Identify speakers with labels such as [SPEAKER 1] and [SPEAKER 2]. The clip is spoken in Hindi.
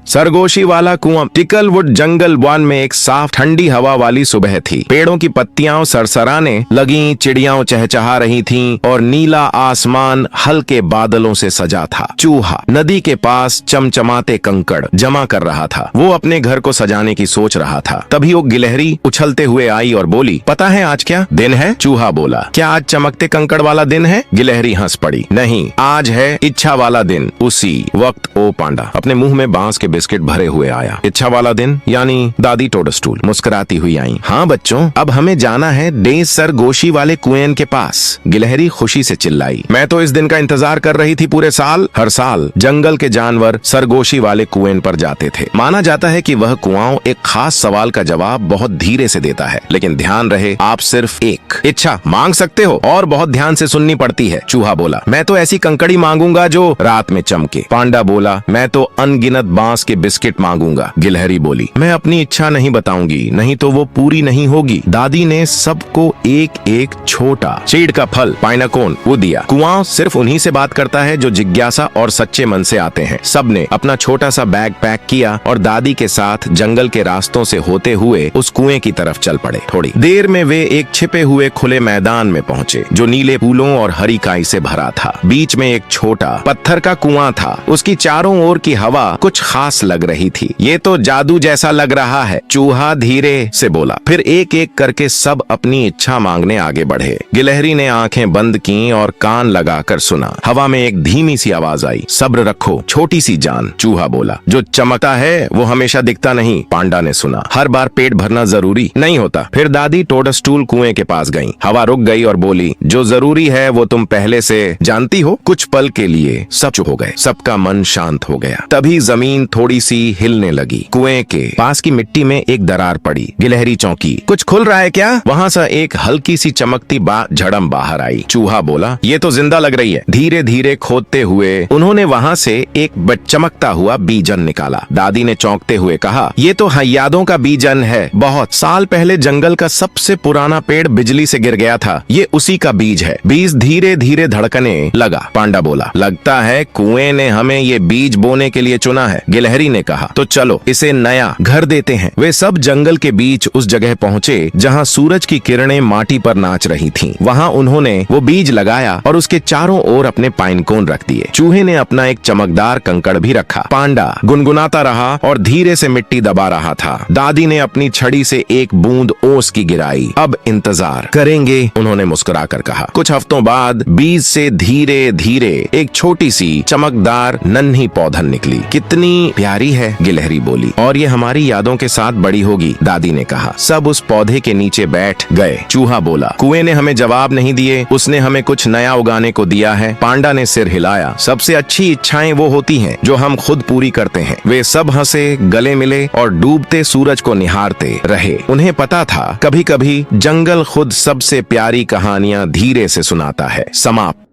[SPEAKER 1] सरगोशी वाला कुआं। टिकलवुड जंगल वन में एक साफ ठंडी हवा वाली सुबह थी। पेड़ों की पत्तियां सरसराने लगी, चिड़ियां चहचहा रही थीं और नीला आसमान हल्के बादलों से सजा था। चूहा नदी के पास चमचमाते कंकड़ जमा कर रहा था। वो अपने घर को सजाने की सोच रहा था। तभी वो गिलहरी उछलते हुए आई और बोली, पता है आज क्या दिन है? चूहा बोला, क्या आज चमकते कंकड़ वाला दिन है? गिलहरी हंस पड़ी, नहीं, आज है इच्छा वाला दिन। उसी वक्त ओ पांडा अपने मुंह में बांस के बिस्किट भरे हुए आया। इच्छा वाला दिन यानी दादी टोडस्टूल मुस्कुराती हुई आई। हाँ बच्चों, अब हमें जाना है डेज सरगोशी वाले कुएं के पास। गिलहरी खुशी से चिल्लाई, मैं तो इस दिन का इंतजार कर रही थी पूरे साल। हर साल जंगल के जानवर सरगोशी वाले कुएं पर जाते थे। माना जाता है कि वह कुआं एक खास सवाल का जवाब बहुत धीरे से देता है, लेकिन ध्यान रहे आप सिर्फ एक इच्छा मांग सकते हो और बहुत ध्यान से सुननी पड़ती है। चूहा बोला, मैं तो ऐसी कंकड़ी मांगूंगा जो रात में चमके। पांडा बोला, मैं तो अनगिनत बांस के बिस्किट मांगूंगा। गिलहरी बोली, मैं अपनी इच्छा नहीं बताऊंगी, नहीं तो वो पूरी नहीं होगी। दादी ने सबको एक एक छोटा चीड़ का फल पाइनाकोन वो दिया। कुआं सिर्फ उन्हीं से बात करता है जो जिज्ञासा और सच्चे मन से आते हैं। सबने अपना छोटा सा बैग पैक किया और दादी के साथ जंगल के रास्तों से होते हुए उस कुएं की तरफ चल पड़े। थोड़ी देर में वे एक छिपे हुए खुले मैदान में पहुंचे जो नीले फूलों और हरी काई से भरा था। बीच में एक छोटा पत्थर का कुआं था। उसकी चारों ओर की हवा कुछ खास लग रही थी। ये तो जादू जैसा लग रहा है, चूहा धीरे से बोला। फिर एक एक करके सब अपनी इच्छा मांगने आगे बढ़े। गिलहरी ने आंखें बंद की और कान लगाकर सुना। हवा में एक धीमी सी आवाज आई, सब्र रखो छोटी सी जान। चूहा बोला, जो चमकता है वो हमेशा दिखता नहीं। पांडा ने सुना, हर बार पेट भरना जरूरी नहीं होता। फिर दादी टोडस्टूल कुएं के पास गईं। हवा रुक गई और बोली, जो जरूरी है वो तुम पहले से जानती हो। कुछ पल के लिए सब चुप हो गए, सबका मन शांत हो गया। तभी जमीन थोड़ी सी हिलने लगी। कुएं के पास की मिट्टी में एक दरार पड़ी। गिलहरी चौंकी, कुछ खुल रहा है क्या? वहां से एक हल्की सी चमकती झड़म बाहर आई। चूहा बोला, ये तो जिंदा लग रही है। धीरे धीरे खोदते हुए उन्होंने वहां से एक चमकता हुआ बीजन निकाला। दादी ने चौंकते हुए कहा, ये तो यादों का बीजन है। बहुत साल पहले जंगल का सबसे पुराना पेड़ बिजली से गिर गया था, ये उसी का बीज है। बीज धीरे धीरे धड़कने लगा। पांडा बोला, लगता है कुएं ने हमें ये बीज बोने के लिए चुना है। गिलहरी ने कहा, तो चलो इसे नया घर देते हैं। वे सब जंगल के बीच उस जगह पहुंचे जहां सूरज की किरणें माटी पर नाच रही थीं। वहां उन्होंने वो बीज लगाया और उसके चारों ओर अपने पाइनकोन रख दिए। चूहे ने अपना एक चमकदार कंकड़ भी रखा। पांडा गुनगुनाता रहा और धीरे से मिट्टी दबा रहा था। दादी ने अपनी छड़ी से एक बूंद ओस की गिराई। अब इंतजार करेंगे, उन्होंने मुस्कुराकर कहा। कुछ हफ्तों बाद बीज से धीरे धीरे एक छोटी सी चमकदार नन्ही पौधन निकली। कितनी प्यारी है, गिलहरी बोली, और ये हमारी यादों के साथ बड़ी होगी, दादी ने कहा। सब उस पौधे के नीचे बैठ गए। चूहा बोला, कुएं ने हमें जवाब नहीं दिए, उसने हमें कुछ नया उगाने को दिया है। पांडा ने सिर हिलाया, सबसे अच्छी इच्छाएं वो होती हैं जो हम खुद पूरी करते हैं। वे सब हंसे, गले मिले और डूबते सूरज को निहारते रहे। उन्हें पता था कभी कभी जंगल खुद सबसे प्यारी कहानियां धीरे से सुनाता है। समाप्त।